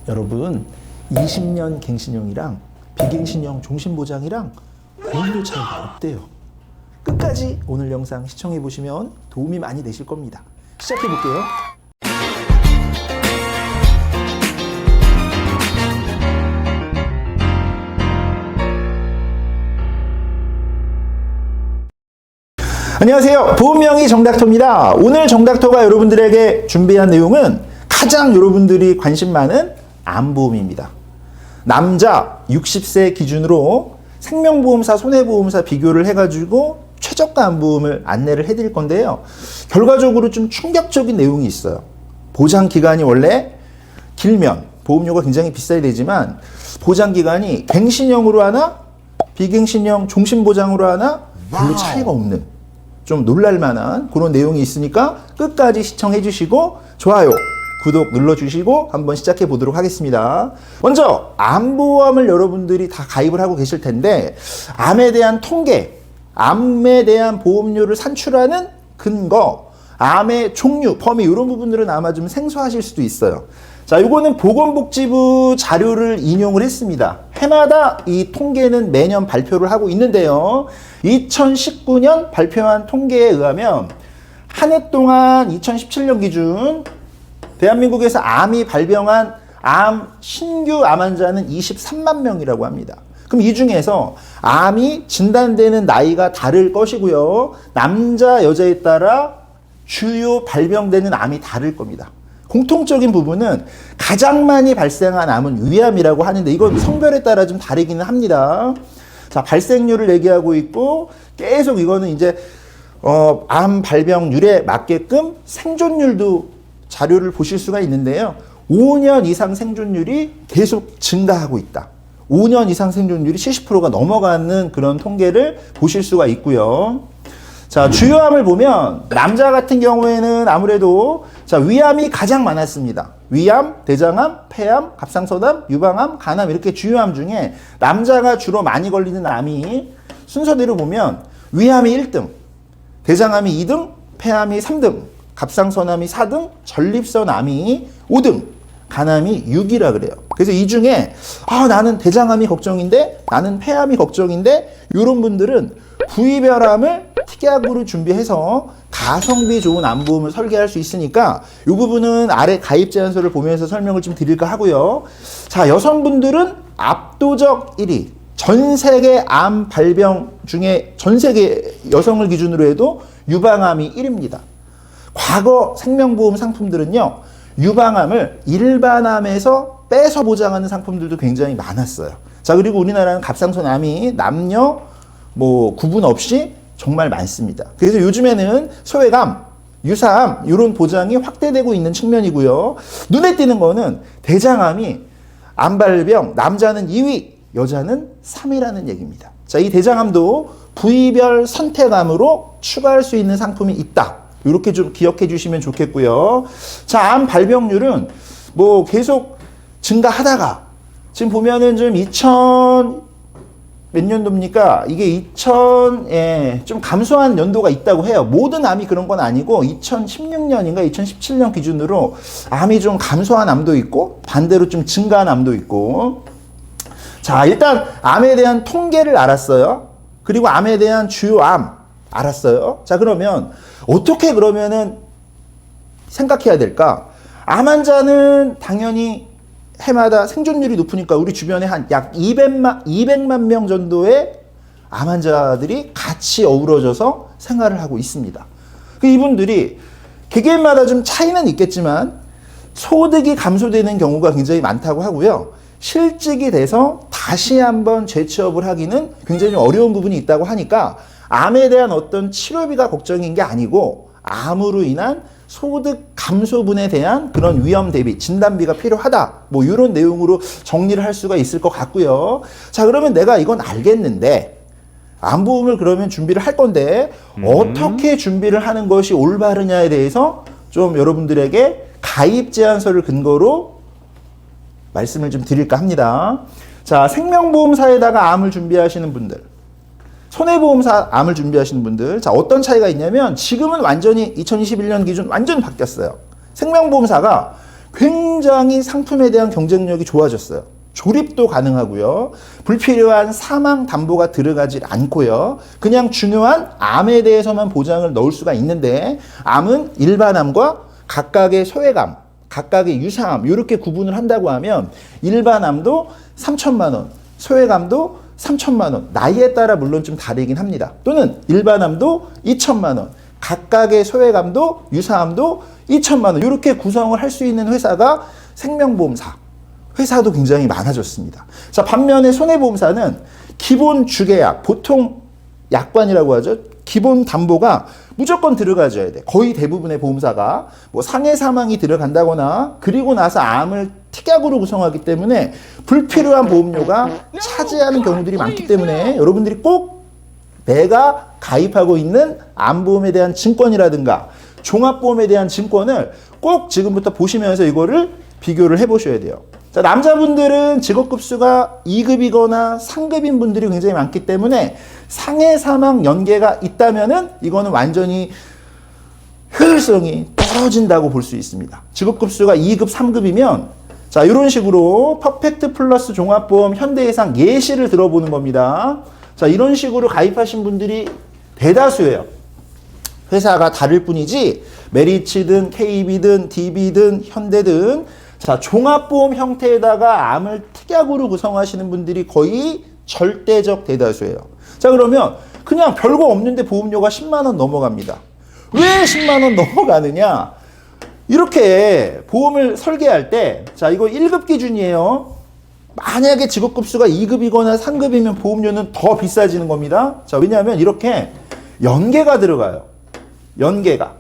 여러분 20년 갱신형이랑 비갱신형 종신보장이랑 보험료 차이가 없대요. 끝까지 오늘 영상 시청해 보시면 도움이 많이 되실 겁니다. 시작해 볼게요. 안녕하세요. 보험명의 정닥터입니다. 오늘 정닥터가 여러분들에게 준비한 내용은 가장 여러분들이 관심 많은 암보험입니다. 남자 60세 기준으로 생명보험사, 손해보험사 비교를 해가지고 최저가 암보험을 안내를 해드릴 건데요. 결과적으로 좀 충격적인 내용이 있어요. 보장기간이 원래 길면 보험료가 굉장히 비싸야 되지만 보장기간이 갱신형으로 하나 비갱신형 종신보장으로 하나 별로 차이가 없는 좀 놀랄만한 그런 내용이 있으니까 끝까지 시청해 주시고 좋아요, 구독 눌러주시고 한번 시작해 보도록 하겠습니다. 먼저 암보험을 여러분들이 다 가입을 하고 계실 텐데 암에 대한 통계, 암에 대한 보험료를 산출하는 근거, 암의 종류, 범위 이런 부분들은 아마 좀 생소하실 수도 있어요. 자, 요거는 보건복지부 자료를 인용을 했습니다. 해마다 이 통계는 매년 발표를 하고 있는데요. 2019년 발표한 통계에 의하면 한 해 동안 2017년 기준 대한민국에서 암이 발병한 신규 암 환자는 23만 명이라고 합니다. 그럼 이 중에서 암이 진단되는 나이가 다를 것이고요. 남자, 여자에 따라 주요 발병되는 암이 다를 겁니다. 공통적인 부분은 가장 많이 발생한 암은 위암이라고 하는데 이건 성별에 따라 좀 다르기는 합니다. 자, 발생률을 얘기하고 있고 계속 이거는 이제 암 발병률에 맞게끔 생존율도 자료를 보실 수가 있는데요. 5년 이상 생존율이 계속 증가하고 있다. 5년 이상 생존율이 70%가 넘어가는 그런 통계를 보실 수가 있고요. 자, 주요암을 보면 남자 같은 경우에는 아무래도 자, 위암이 가장 많았습니다. 위암, 대장암, 폐암, 갑상선암, 유방암, 간암 이렇게 주요암 중에 남자가 주로 많이 걸리는 암이 순서대로 보면 위암이 1등, 대장암이 2등, 폐암이 3등, 갑상선암이 4등, 전립선암이 5등, 간암이 6이라 그래요. 그래서 이 중에 나는 대장암이 걱정인데 나는 폐암이 걱정인데 이런 분들은 부위별암을 특약으로 준비해서 가성비 좋은 암보험을 설계할 수 있으니까 이 부분은 아래 가입 제안서를 보면서 설명을 좀 드릴까 하고요. 자, 여성분들은 압도적 1위. 전 세계 암 발병 중에 전 세계 여성을 기준으로 해도 유방암이 1위입니다. 과거 생명보험 상품들은요, 유방암을 일반암에서 빼서 보장하는 상품들도 굉장히 많았어요. 자, 그리고 우리나라는 갑상선암이 남녀 구분 없이 정말 많습니다. 그래서 요즘에는 소외감, 유사암 이런 보장이 확대되고 있는 측면이고요. 눈에 띄는 거는 대장암이 암 발병 남자는 2위, 여자는 3위라는 얘기입니다. 자, 이 대장암도 부위별 선택암으로 추가할 수 있는 상품이 있다. 이렇게 좀 기억해 주시면 좋겠고요. 자, 암 발병률은 계속 증가하다가 지금 보면은 좀 몇 년도입니까? 이게 좀 감소한 연도가 있다고 해요. 모든 암이 그런 건 아니고 2016년인가 2017년 기준으로 암이 좀 감소한 암도 있고 반대로 좀 증가한 암도 있고. 자, 일단 암에 대한 통계를 알았어요. 그리고 암에 대한 주요 암 알았어요. 자, 그러면 어떻게 그러면은 생각해야 될까? 암 환자는 당연히 해마다 생존율이 높으니까 우리 주변에 한 약 200만 명 정도의 암 환자들이 같이 어우러져서 생활을 하고 있습니다. 이분들이 개개인마다 좀 차이는 있겠지만 소득이 감소되는 경우가 굉장히 많다고 하고요. 실직이 돼서 다시 한번 재취업을 하기는 굉장히 어려운 부분이 있다고 하니까 암에 대한 어떤 치료비가 걱정인 게 아니고 암으로 인한 소득 감소분에 대한 그런 위험 대비 진단비가 필요하다. 이런 내용으로 정리를 할 수가 있을 것 같고요. 자, 그러면 내가 이건 알겠는데 암보험을 그러면 준비를 할 건데 어떻게 준비를 하는 것이 올바르냐에 대해서 좀 여러분들에게 가입 제안서를 근거로 말씀을 좀 드릴까 합니다. 자, 생명보험사에다가 암을 준비하시는 분들, 손해보험사 암을 준비하시는 분들, 자, 어떤 차이가 있냐면 지금은 완전히 2021년 기준 완전히 바뀌었어요. 생명보험사가 굉장히 상품에 대한 경쟁력이 좋아졌어요. 조립도 가능하고요. 불필요한 사망 담보가 들어가지 않고요. 그냥 중요한 암에 대해서만 보장을 넣을 수가 있는데, 암은 일반암과 각각의 소외감, 각각의 유사암 이렇게 구분을 한다고 하면 일반암도 3천만 원, 소외감도 3천만 원, 나이에 따라 물론 좀 다르긴 합니다. 또는 일반암도 2천만 원, 각각의 소외감도 유사암도 2천만 원, 이렇게 구성을 할 수 있는 회사가 생명보험사, 회사도 굉장히 많아졌습니다. 자, 반면에 손해보험사는 기본 주계약, 보통 약관이라고 하죠. 기본 담보가 무조건 들어가줘야 돼. 거의 대부분의 보험사가 뭐 상해 사망이 들어간다거나 그리고 나서 암을 특약으로 구성하기 때문에 불필요한 보험료가 차지하는 경우들이 많기 때문에 여러분들이 꼭 내가 가입하고 있는 암보험에 대한 증권이라든가 종합보험에 대한 증권을 꼭 지금부터 보시면서 이거를 비교를 해보셔야 돼요. 자, 남자분들은 직업급수가 2급이거나 상급인 분들이 굉장히 많기 때문에 상해 사망 연계가 있다면은 이거는 완전히 효율성이 떨어진다고 볼 수 있습니다. 직업급수가 2급, 3급이면 자, 이런 식으로 퍼펙트 플러스 종합보험 현대해상 예시를 들어보는 겁니다. 자, 이런 식으로 가입하신 분들이 대다수예요. 회사가 다를 뿐이지 메리츠든 KB든 DB든 현대든 자, 종합보험 형태에다가 암을 특약으로 구성하시는 분들이 거의 절대적 대다수예요. 자, 그러면 그냥 별거 없는데 보험료가 10만 원 넘어갑니다. 왜 10만 원 넘어가느냐? 이렇게 보험을 설계할 때, 자, 이거 1급 기준이에요. 만약에 직업급수가 2급이거나 3급이면 보험료는 더 비싸지는 겁니다. 자, 왜냐하면 이렇게 연계가 들어가요. 연계가.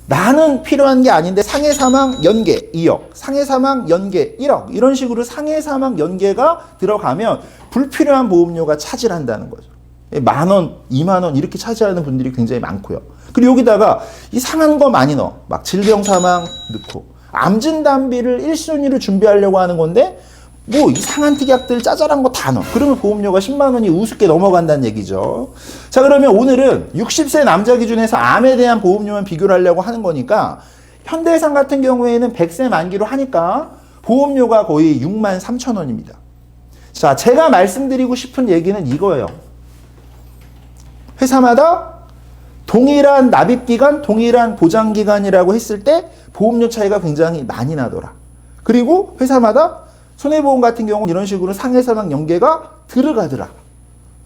나는 필요한 게 아닌데 상해 사망 연계 2억, 상해 사망 연계 1억 이런 식으로 상해 사망 연계가 들어가면 불필요한 보험료가 차지한다는 거죠. 10,000원, 20,000원 이렇게 차지하는 분들이 굉장히 많고요. 그리고 여기다가 이상한 거 많이 넣어. 막 질병 사망 넣고 암 진단비를 1순위로 준비하려고 하는 건데 뭐 이상한 특약들 짜잘한 거 다 넣어. 그러면 보험료가 10만 원이 우습게 넘어간다는 얘기죠. 자, 그러면 오늘은 60세 남자 기준에서 암에 대한 보험료만 비교를 하려고 하는 거니까 현대해상 같은 경우에는 100세 만기로 하니까 보험료가 거의 63,000원입니다. 자, 제가 말씀드리고 싶은 얘기는 이거예요. 회사마다 동일한 납입기간, 동일한 보장기간이라고 했을 때 보험료 차이가 굉장히 많이 나더라. 그리고 회사마다 손해보험 같은 경우는 이런 식으로 상해사망 연계가 들어가더라.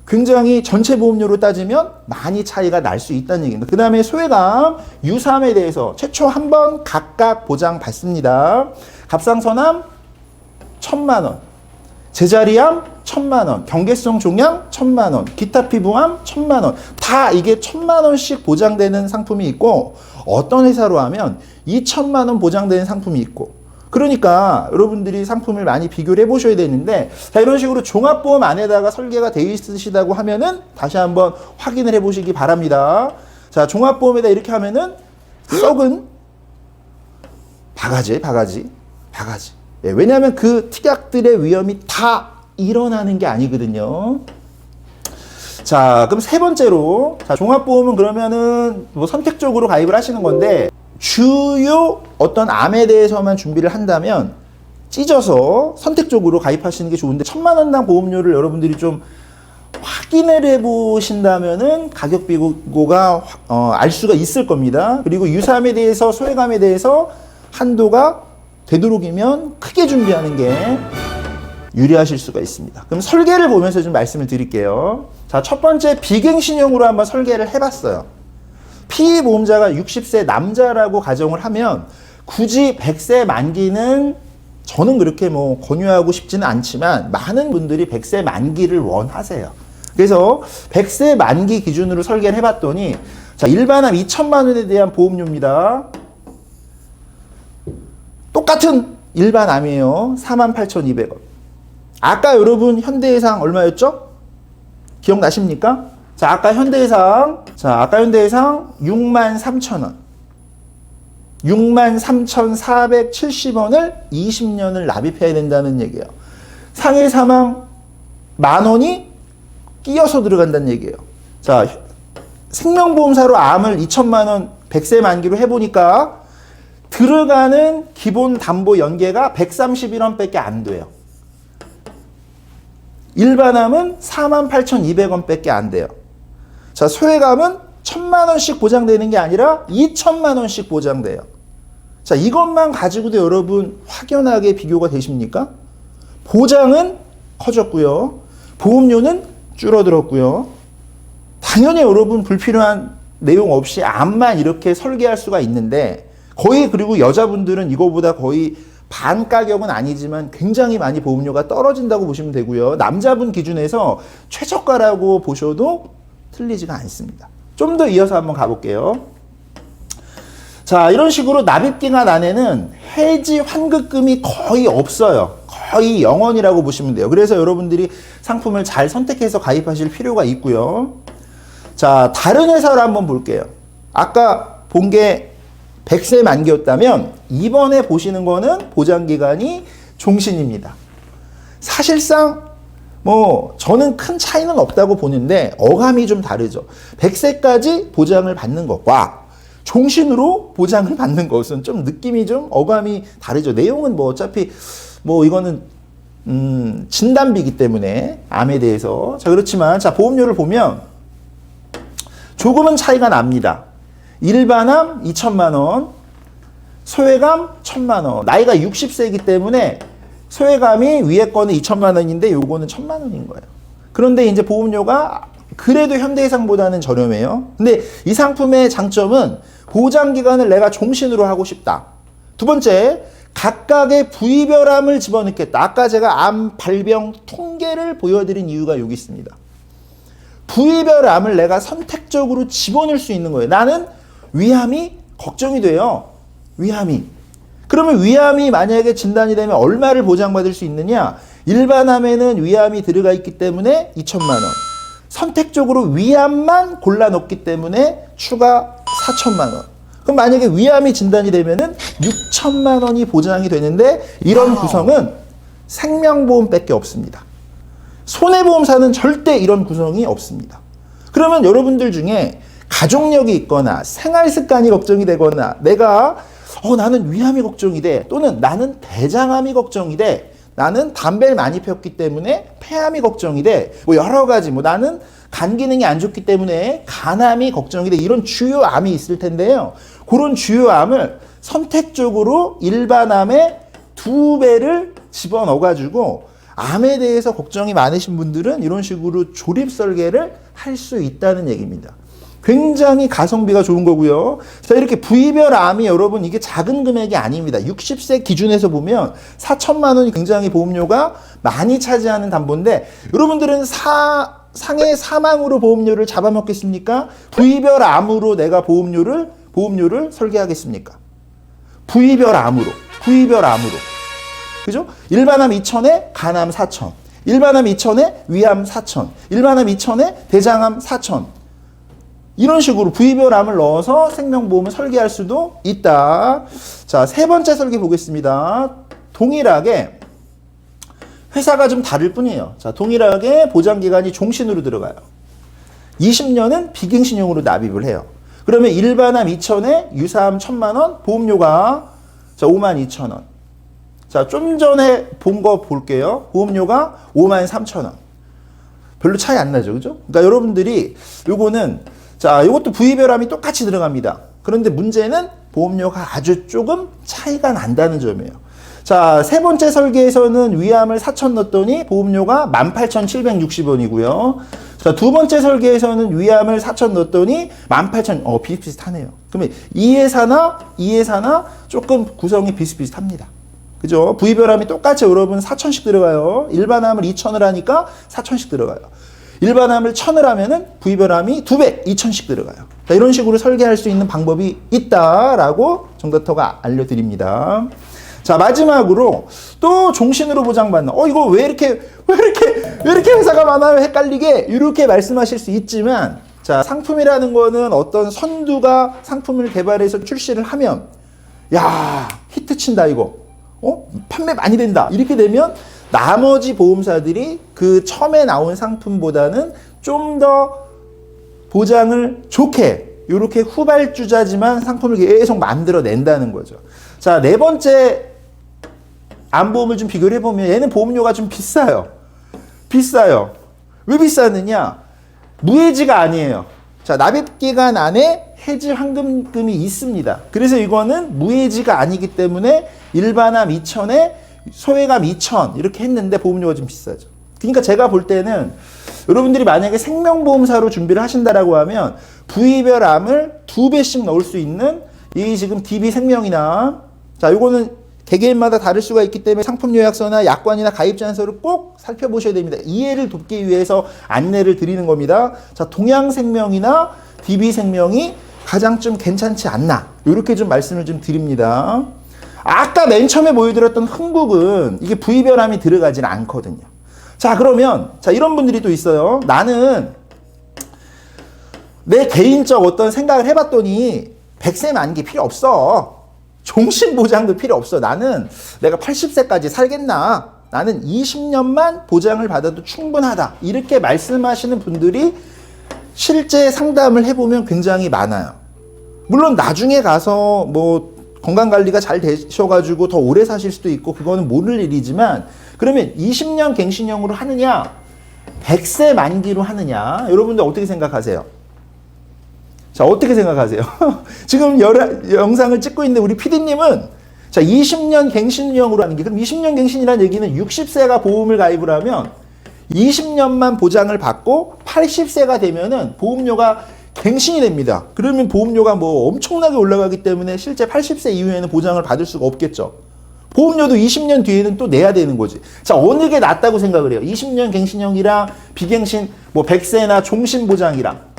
굉장히 전체 보험료로 따지면 많이 차이가 날 수 있다는 얘기입니다. 그 다음에 소외감, 유사암에 대해서 최초 한 번 각각 보장받습니다. 갑상선암 1,000만 원, 제자리암 1,000만 원, 경계성 종양 1,000만 원, 기타 피부암 1,000만 원, 다 이게 1,000만 원씩 보장되는 상품이 있고 어떤 회사로 하면 2,000만 원 보장되는 상품이 있고 그러니까 여러분들이 상품을 많이 비교를 해보셔야 되는데 자, 이런 식으로 종합보험 안에다가 설계가 되어 있으시다고 하면은 다시 한번 확인을 해보시기 바랍니다. 자, 종합보험에다 이렇게 하면은 썩은 바가지. 예, 왜냐하면 그 특약들의 위험이 다 일어나는 게 아니거든요. 자, 그럼 세 번째로 자, 종합보험은 그러면은 뭐 선택적으로 가입을 하시는 건데 주요 어떤 암에 대해서만 준비를 한다면 찢어서 선택적으로 가입하시는 게 좋은데 1,000만 원당 보험료를 여러분들이 좀 확인을 해보신다면은 가격 비교가 알 수가 있을 겁니다. 그리고 유사암에 대해서 소외감에 대해서 한도가 되도록이면 크게 준비하는 게 유리하실 수가 있습니다. 그럼 설계를 보면서 좀 말씀을 드릴게요. 자, 첫 번째 비갱신형으로 한번 설계를 해봤어요. 피보험자가 60세 남자라고 가정을 하면 굳이 100세 만기는 저는 그렇게 뭐 권유하고 싶지는 않지만 많은 분들이 100세 만기를 원하세요. 그래서 100세 만기 기준으로 설계를 해봤더니 자, 일반암 2,000만 원에 대한 보험료입니다. 똑같은 일반암이에요. 48,200원. 아까 여러분 현대해상 얼마였죠? 기억나십니까? 자, 아까 현대해상 63,000원. 63,470원을 20년을 납입해야 된다는 얘기예요. 상해 사망 10,000원이 끼어서 들어간다는 얘기예요. 자, 생명보험사로 암을 2,000만 원 100세 만기로 해보니까 들어가는 기본 담보 연계가 131원밖에 안 돼요. 일반암은 48,200원밖에 안 돼요. 자, 소액암은 1,000만 원씩 보장되는 게 아니라 2,000만 원씩 보장돼요. 자, 이것만 가지고도 여러분 확연하게 비교가 되십니까? 보장은 커졌고요. 보험료는 줄어들었고요. 당연히 여러분 불필요한 내용 없이 암만 이렇게 설계할 수가 있는데 거의 그리고 여자분들은 이거보다 거의 반 가격은 아니지만 굉장히 많이 보험료가 떨어진다고 보시면 되고요. 남자분 기준에서 최저가라고 보셔도 틀리지가 않습니다. 좀 더 이어서 한번 가볼게요. 자, 이런 식으로 납입기간 안에는 해지 환급금이 거의 없어요. 거의 0원이라고 보시면 돼요. 그래서 여러분들이 상품을 잘 선택해서 가입하실 필요가 있고요. 자, 다른 회사를 한번 볼게요. 아까 본 게 100세 만기였다면 이번에 보시는 거는 보장기간이 종신입니다. 사실상 뭐 저는 큰 차이는 없다고 보는데 어감이 좀 다르죠. 100세까지 보장을 받는 것과 종신으로 보장을 받는 것은 좀 느낌이 좀 어감이 다르죠. 내용은 뭐 어차피 뭐 이거는 진단비이기 때문에 암에 대해서. 자, 그렇지만 자, 보험료를 보면 조금은 차이가 납니다. 일반암 2,000만 원, 소액암 1,000만 원. 나이가 60세이기 때문에 소액암이 위에 거는 2,000만 원인데 요거는 1,000만 원인 거예요. 그런데 이제 보험료가 그래도 현대해상보다는 저렴해요. 근데 이 상품의 장점은 보장 기간을 내가 종신으로 하고 싶다. 두 번째, 각각의 부위별암을 집어넣겠다. 아까 제가 암 발병 통계를 보여드린 이유가 여기 있습니다. 부위별 암을 내가 선택적으로 집어넣을 수 있는 거예요. 나는 위암이 걱정이 돼요. 위암이. 그러면 위암이 만약에 진단이 되면 얼마를 보장받을 수 있느냐? 일반암에는 위암이 들어가 있기 때문에 2,000만 원. 선택적으로 위암만 골라 넣기 때문에 추가 4,000만 원. 그럼 만약에 위암이 진단이 되면은 6,000만 원이 보장이 되는데 이런 구성은 생명보험밖에 없습니다. 손해보험사는 절대 이런 구성이 없습니다. 그러면 여러분들 중에 가족력이 있거나 생활습관이 걱정이 되거나 내가 나는 위암이 걱정이 돼 또는 나는 대장암이 걱정이 돼 나는 담배를 많이 폈기 때문에 폐암이 걱정이 돼 뭐 여러 가지 뭐 나는 간 기능이 안 좋기 때문에 간암이 걱정이 돼 이런 주요 암이 있을 텐데요. 그런 주요 암을 선택적으로 일반암의 2배를 집어넣어 가지고 암에 대해서 걱정이 많으신 분들은 이런 식으로 조립 설계를 할 수 있다는 얘기입니다. 굉장히 가성비가 좋은 거고요. 자, 이렇게 부위별 암이 여러분 이게 작은 금액이 아닙니다. 60세 기준에서 보면 4,000만 원이 굉장히 보험료가 많이 차지하는 담보인데 여러분들은 상해 사망으로 보험료를 잡아먹겠습니까? 부위별 암으로 내가 보험료를 설계하겠습니까? 부위별 암으로. 그죠? 일반암 2,000에 간암 4,000, 일반암 2,000에 위암 4,000, 일반암 2,000에 대장암 4,000. 이런 식으로 부위별 암을 넣어서 생명보험을 설계할 수도 있다. 자, 세 번째 설계 보겠습니다. 동일하게 회사가 좀 다를 뿐이에요. 자, 동일하게 보장기간이 종신으로 들어가요. 20년은 비갱신형으로 납입을 해요. 그러면 일반암 2,000에 유사암 1,000만 원, 보험료가 자, 52,000원. 자, 좀 전에 본 거 볼게요. 보험료가 53,000원. 별로 차이 안 나죠. 그죠? 그러니까 여러분들이 요거는 자, 이것도 부위별암이 똑같이 들어갑니다. 그런데 문제는 보험료가 아주 조금 차이가 난다는 점이에요. 자, 세 번째 설계에서는 위암을 4,000 넣었더니 보험료가 18,760원이고요. 자, 두 번째 설계에서는 위암을 4,000 넣었더니 18,000, 비슷비슷하네요. 그러면 이 회사나 조금 구성이 비슷비슷합니다. 그죠? 부위별암이 똑같이 여러분 4,000씩 들어가요. 일반암을 2,000을 하니까 4,000씩 들어가요. 일반암을 1,000을 하면은 부위별암이 2배, 2,000씩 들어가요. 자, 이런 식으로 설계할 수 있는 방법이 있다라고 정닥터가 알려드립니다. 자, 마지막으로 또 종신으로 보장받는 이거 왜 이렇게 회사가 많아요? 헷갈리게 이렇게 말씀하실 수 있지만 자, 상품이라는 거는 어떤 선두가 상품을 개발해서 출시를 하면 야, 히트 친다 이거. 판매 많이 된다. 이렇게 되면 나머지 보험사들이 그 처음에 나온 상품보다는 좀 더 보장을 좋게 이렇게 후발주자지만 상품을 계속 만들어낸다는 거죠. 자, 네 번째 암보험을 좀 비교를 해보면 얘는 보험료가 좀 비싸요. 비싸요. 왜 비싸느냐? 무해지가 아니에요. 자, 납입기간 안에 해지 환급금이 있습니다. 그래서 이거는 무해지가 아니기 때문에 일반암 2,000에 소외감 2,000 이렇게 했는데 보험료가 좀 비싸죠. 그러니까 제가 볼 때는 여러분들이 만약에 생명보험사로 준비를 하신다라고 하면 부위별 암을 2배씩 넣을 수 있는 이 지금 DB생명이나 자, 요거는 개개인마다 다를 수가 있기 때문에 상품 요약서나 약관이나 가입 제안서를 꼭 살펴보셔야 됩니다. 이해를 돕기 위해서 안내를 드리는 겁니다. 자, 동양생명이나 DB생명이 가장 좀 괜찮지 않나 이렇게 좀 말씀을 좀 드립니다. 아까 맨 처음에 보여드렸던 흥국은 이게 부위별암이 들어가지는 않거든요. 자, 그러면 자, 이런 분들이 또 있어요. 나는 내 개인적 어떤 생각을 해봤더니 100세 만기 필요 없어. 종신보장도 필요 없어. 나는 내가 80세까지 살겠나? 나는 20년만 보장을 받아도 충분하다. 이렇게 말씀하시는 분들이 실제 상담을 해보면 굉장히 많아요. 물론 나중에 가서 뭐 건강관리가 잘 되셔가지고 더 오래 사실 수도 있고 그거는 모를 일이지만 그러면 20년 갱신형으로 하느냐 100세 만기로 하느냐 여러분들 어떻게 생각하세요? 자, 어떻게 생각하세요? 지금 영상을 찍고 있는 우리 PD님은 자, 20년 갱신형으로 하는 게 그럼 20년 갱신이라는 얘기는 60세가 보험을 가입을 하면 20년만 보장을 받고 80세가 되면은 보험료가 갱신이 됩니다. 그러면 보험료가 뭐 엄청나게 올라가기 때문에 실제 80세 이후에는 보장을 받을 수가 없겠죠. 보험료도 20년 뒤에는 또 내야 되는 거지. 자, 어느 게 낫다고 생각을 해요? 20년 갱신형이랑 비갱신 뭐 100세나 종신보장이랑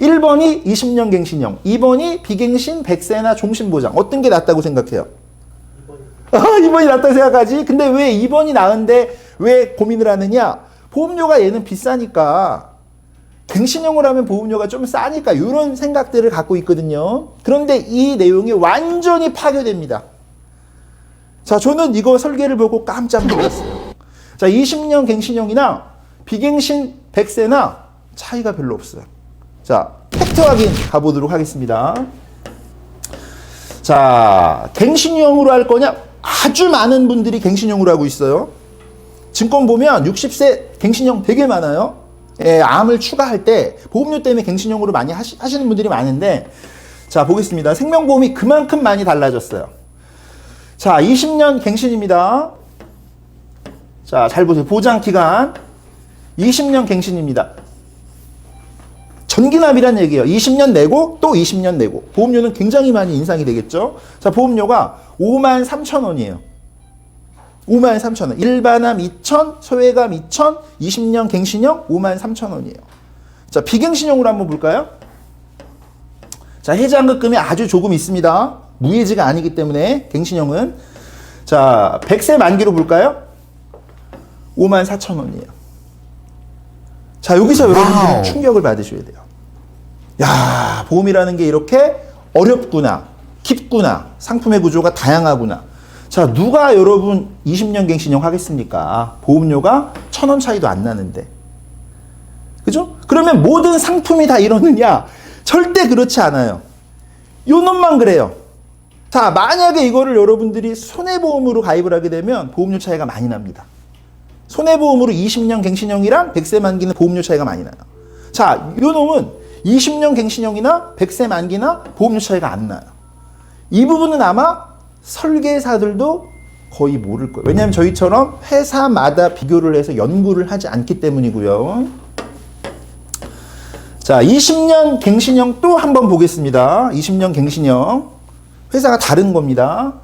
1번이 20년 갱신형, 2번이 비갱신 100세나 종신보장. 어떤 게 낫다고 생각해요? 2번이 낫다고 생각하지? 근데 왜 2번이 나은데 왜 고민을 하느냐? 보험료가 얘는 비싸니까 갱신형으로 하면 보험료가 좀 싸니까 이런 생각들을 갖고 있거든요. 그런데 이 내용이 완전히 파괴됩니다. 자, 저는 이거 설계를 보고 깜짝 놀랐어요. 자, 20년 갱신형이나 비갱신 100세나 차이가 별로 없어요. 자, 팩트 확인 가보도록 하겠습니다. 자, 갱신형으로 할 거냐? 아주 많은 분들이 갱신형으로 하고 있어요. 증권 보면 60세 갱신형 되게 많아요. 예, 암을 추가할 때 보험료 때문에 갱신형으로 많이 하시는 분들이 많은데 자, 보겠습니다. 생명보험이 그만큼 많이 달라졌어요. 자, 20년 갱신입니다. 자, 잘 보세요. 보장기간 20년 갱신입니다. 전기납이란 얘기예요. 20년 내고 또 20년 내고 보험료는 굉장히 많이 인상이 되겠죠. 자, 보험료가 53,000원이에요. 53,000원. 일반암 2,000, 소외감 2,000, 20년 갱신형 53,000원이에요. 자, 비갱신형으로 한번 볼까요? 자, 해지환급금이 아주 조금 있습니다. 무해지가 아니기 때문에 갱신형은 자, 100세 만기로 볼까요? 54,000원이에요. 자, 여기서 여러분들이 충격을 받으셔야 돼요. 야, 보험이라는 게 이렇게 어렵구나, 깊구나, 상품의 구조가 다양하구나. 자, 누가 여러분 20년 갱신형 하겠습니까? 보험료가 1,000원 차이도 안 나는데. 그죠? 그러면 모든 상품이 다 이러느냐? 절대 그렇지 않아요. 요 놈만 그래요. 자, 만약에 이거를 여러분들이 손해보험으로 가입을 하게 되면 보험료 차이가 많이 납니다. 손해보험으로 20년 갱신형이랑 100세 만기는 보험료 차이가 많이 나요. 자, 요 놈은 20년 갱신형이나 100세 만기나 보험료 차이가 안 나요. 이 부분은 아마 설계사들도 거의 모를 거예요. 왜냐하면 저희처럼 회사마다 비교를 해서 연구를 하지 않기 때문이고요. 자, 20년 갱신형 또 한번 보겠습니다. 20년 갱신형. 회사가 다른 겁니다.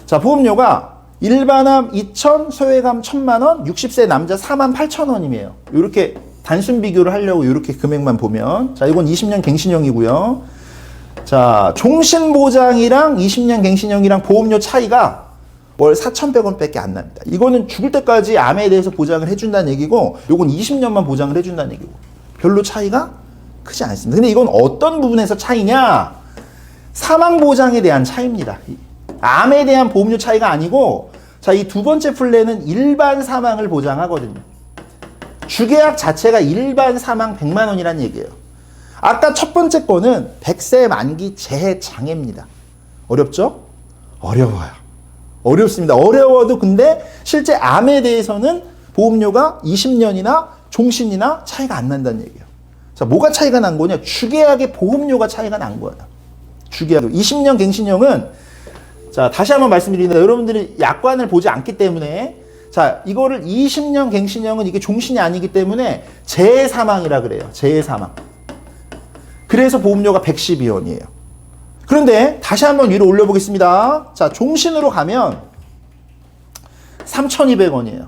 자, 보험료가 일반암 2,000, 소외감 1,000만원, 60세 남자 48,000원이에요. 이렇게 단순 비교를 하려고 이렇게 금액만 보면. 자, 이건 20년 갱신형이고요. 자, 종신보장이랑 20년 갱신형이랑 보험료 차이가 월 4,100원 밖에 안 납니다. 이거는 죽을 때까지 암에 대해서 보장을 해준다는 얘기고, 요건 20년만 보장을 해준다는 얘기고, 별로 차이가 크지 않습니다. 근데 이건 어떤 부분에서 차이냐? 사망보장에 대한 차이입니다. 암에 대한 보험료 차이가 아니고, 자, 이 두 번째 플랜은 일반 사망을 보장하거든요. 주계약 자체가 일반 사망 100만 원이라는 얘기예요. 아까 첫 번째 거는 100세 만기 재해 장애입니다. 어렵죠? 어려워요. 어렵습니다. 어려워도 근데 실제 암에 대해서는 보험료가 20년이나 종신이나 차이가 안 난다는 얘기예요. 자, 뭐가 차이가 난 거냐? 주계약의 보험료가 차이가 난 거예요. 주계약. 20년 갱신형은 자, 다시 한번 말씀드립니다. 여러분들이 약관을 보지 않기 때문에 자, 이거를 20년 갱신형은 이게 종신이 아니기 때문에 재해사망이라 그래요. 재해사망. 그래서 보험료가 112원이에요. 그런데 다시 한번 위로 올려보겠습니다. 자, 종신으로 가면 3,200원이에요.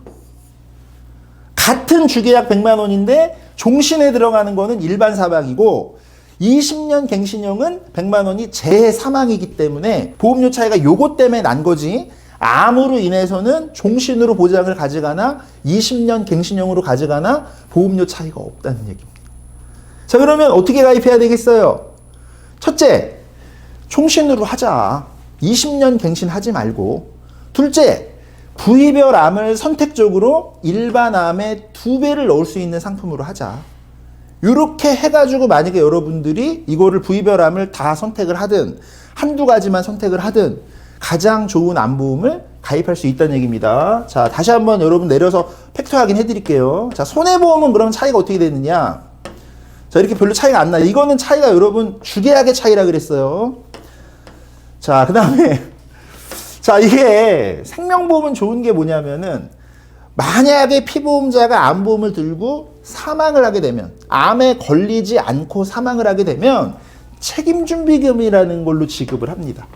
같은 주계약 100만 원인데 종신에 들어가는 거는 일반 사망이고 20년 갱신형은 100만 원이 재해 사망이기 때문에 보험료 차이가 요것 때문에 난 거지 암으로 인해서는 종신으로 보장을 가져가나 20년 갱신형으로 가져가나 보험료 차이가 없다는 얘기입니다. 자, 그러면 어떻게 가입해야 되겠어요? 첫째, 종신으로 하자. 20년 갱신하지 말고. 둘째, 부위별 암을 선택적으로 일반 암의 2배를 넣을 수 있는 상품으로 하자. 이렇게 해가지고 만약에 여러분들이 이거를 부위별 암을 다 선택을 하든 한두 가지만 선택을 하든 가장 좋은 암보험을 가입할 수 있다는 얘기입니다. 자, 다시 한번 여러분 내려서 팩트 확인해 드릴게요. 자, 손해보험은 그러면 차이가 어떻게 되느냐? 자, 이렇게 별로 차이가 안 나요. 이거는 차이가 여러분 주계약의 차이라 그랬어요. 자, 그 다음에 자, 이게 생명보험은 좋은 게 뭐냐면은 만약에 피보험자가 암보험을 들고 사망을 하게 되면 암에 걸리지 않고 사망을 하게 되면 책임준비금이라는 걸로 지급을 합니다.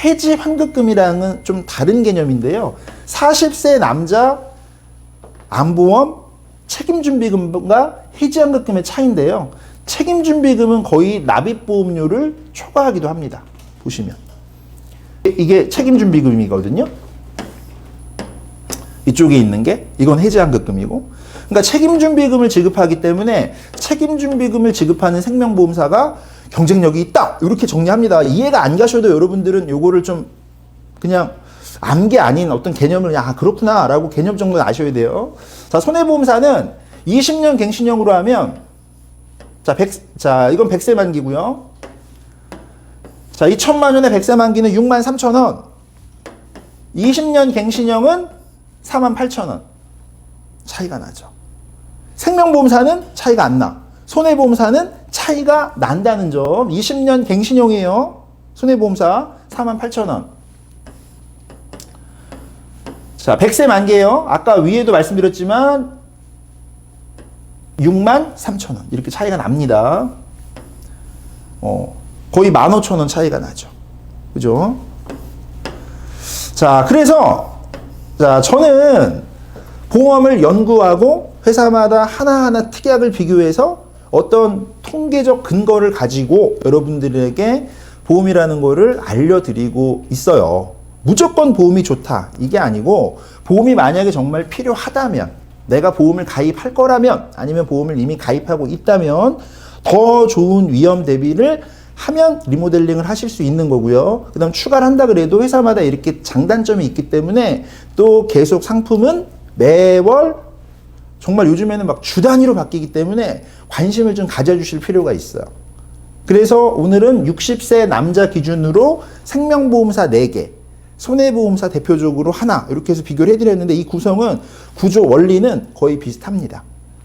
해지 환급금이랑은 좀 다른 개념인데요. 40세 남자 암보험 책임준비금과 해지 환급금의 차이인데요. 책임준비금은 거의 납입보험료를 초과하기도 합니다. 보시면 이게 책임준비금이거든요. 이쪽에 있는 게 이건 해지환급금이고, 그러니까 책임준비금을 지급하기 때문에 책임준비금을 지급하는 생명보험사가 경쟁력이 있다 이렇게 정리합니다. 이해가 안 가셔도 여러분들은 요거를 좀 그냥 암게 아닌 어떤 개념을 야 그렇구나 라고 개념 정도는 아셔야 돼요. 자, 손해보험사는 20년 갱신형으로 하면 자 이건 100세 만기고요. 자, 2천만 원의 100세 만기는 6만 3천 원. 20년 갱신형은 4만 8천 원. 차이가 나죠. 생명보험사는 차이가 안 나. 손해보험사는 차이가 난다는 점. 20년 갱신형이에요. 손해보험사 4만 8천 원. 자, 100세 만기예요. 아까 위에도 말씀드렸지만 6만 3천 원. 이렇게 차이가 납니다. 거의 15,000원 차이가 나죠. 그죠? 자, 그래서, 자, 저는 보험을 연구하고 회사마다 하나하나 특약을 비교해서 어떤 통계적 근거를 가지고 여러분들에게 보험이라는 거를 알려드리고 있어요. 무조건 보험이 좋다. 이게 아니고, 보험이 만약에 정말 필요하다면, 내가 보험을 가입할 거라면, 아니면 보험을 이미 가입하고 있다면, 더 좋은 위험 대비를 하면 리모델링을 하실 수 있는 거고요. 그 다음 추가를 한다 그래도 회사마다 이렇게 장단점이 있기 때문에 또 계속 상품은 매월 정말 요즘에는 막 주 단위로 바뀌기 때문에 관심을 좀 가져주실 필요가 있어요. 그래서 오늘은 60세 남자 기준으로 생명보험사 4개, 손해보험사 대표적으로 하나 이렇게 해서 비교를 해드렸는데 이 구성은 구조 원리는 거의 비슷합니다.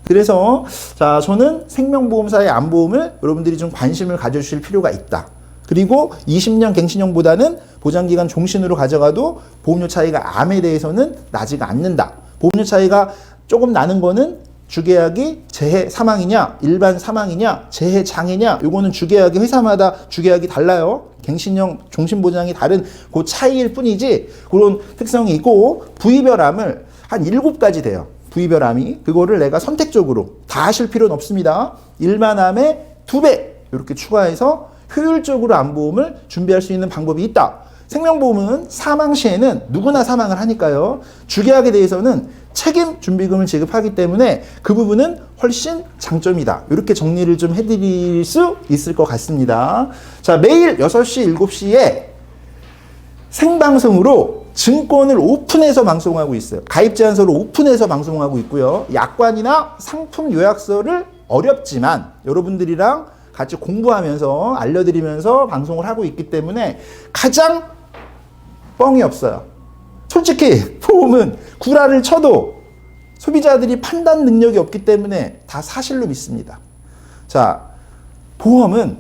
그래서 자, 저는 생명보험사의 암보험을 여러분들이 좀 관심을 가져주실 필요가 있다. 그리고 20년 갱신형보다는 보장기간 종신으로 가져가도 보험료 차이가 암에 대해서는 나지가 않는다. 보험료 차이가 조금 나는 거는 주계약이 재해 사망이냐, 일반 사망이냐, 재해 장애냐, 요거는 주계약이 회사마다 주계약이 달라요. 갱신형 종신보장이 다른 그 차이일 뿐이지 그런 특성이 있고 부위별 암을 한 7가지 돼요. 부위별 암이. 그거를 내가 선택적으로 다 하실 필요는 없습니다. 일반 암의 2배 이렇게 추가해서 효율적으로 암보험을 준비할 수 있는 방법이 있다. 생명보험은 사망 시에는 누구나 사망을 하니까요. 주계약에 대해서는 책임 준비금을 지급하기 때문에 그 부분은 훨씬 장점이다. 이렇게 정리를 좀 해드릴 수 있을 것 같습니다. 자, 매일 6시, 7시에 생방송으로 증권을 오픈해서 방송하고 있어요. 가입 제안서를 오픈해서 방송하고 있고요. 약관이나 상품 요약서를 어렵지만 여러분들이랑 같이 공부하면서 알려드리면서 방송을 하고 있기 때문에 가장 뻥이 없어요. 솔직히 보험은 구라를 쳐도 소비자들이 판단 능력이 없기 때문에 다 사실로 믿습니다. 자, 보험은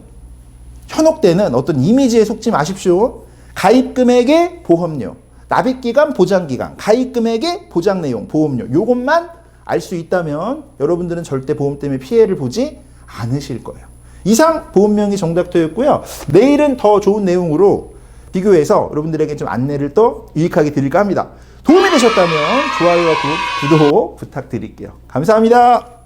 현혹되는 어떤 이미지에 속지 마십시오. 가입 금액의 보험료, 납입기간, 보장기간, 가입 금액의 보장 내용, 보험료, 요것만 알 수 있다면 여러분들은 절대 보험 때문에 피해를 보지 않으실 거예요. 이상 보험명의 정답토였고요. 내일은 더 좋은 내용으로 비교해서 여러분들에게 좀 안내를 또 유익하게 드릴까 합니다. 도움이 되셨다면 좋아요와 구독 부탁드릴게요. 감사합니다.